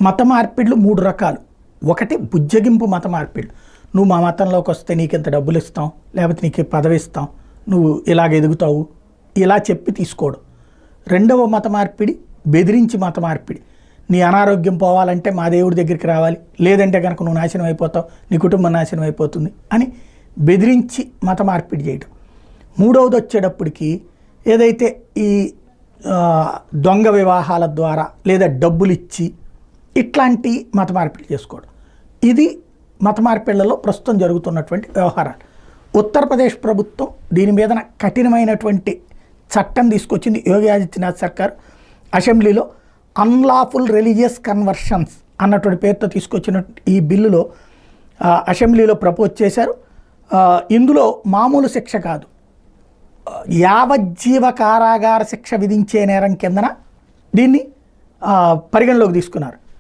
మత మార్పిడులు 3 రకాలు. ఒకటి బుజ్జగింపు మత మార్పిడులు. నువ్వు మా మతంలోకి వస్తే నీకు ఇంత డబ్బులు ఇస్తాం, లేకపోతే నీకు పదవి ఇస్తాం, నువ్వు ఇలాగ ఎదుగుతావు, ఇలా చెప్పి తీసుకోవడం. రెండవ మత మార్పిడి బెదిరించి మత మార్పిడి. నీ అనారోగ్యం పోవాలంటే మా దేవుడి దగ్గరికి రావాలి, లేదంటే కనుక నువ్వు నాశనం అయిపోతావు, నీ కుటుంబం నాశనం అయిపోతుంది అని బెదిరించి మత మార్పిడి చేయడం. మూడవది వచ్చేటప్పటికి ఏదైతే ఈ దొంగ వివాహాల ద్వారా లేదా డబ్బులు ఇచ్చి ఇట్లాంటి మత మార్పిడి చేసుకోవడం. ఇది మత మార్పిళ్లలో ప్రస్తుతం జరుగుతున్నటువంటి వ్యవహారాలు. ఉత్తరప్రదేశ్ ప్రభుత్వం దీని మీద కఠినమైనటువంటి చట్టం తీసుకొచ్చింది యోగి ఆదిత్యనాథ్ సర్కార్. అసెంబ్లీలో అన్లాఫుల్ రిలీజియస్ కన్వర్షన్స్ అన్నటువంటి పేరుతో తీసుకొచ్చిన ఈ బిల్లులో అసెంబ్లీలో ప్రపోజ్ చేశారు. ఇందులో మామూలు శిక్ష కాదు, యావజ్జీవ కారాగార శిక్ష విధించే నేరం కిందన దీన్ని పరిగణలోకి తీసుకున్నారు.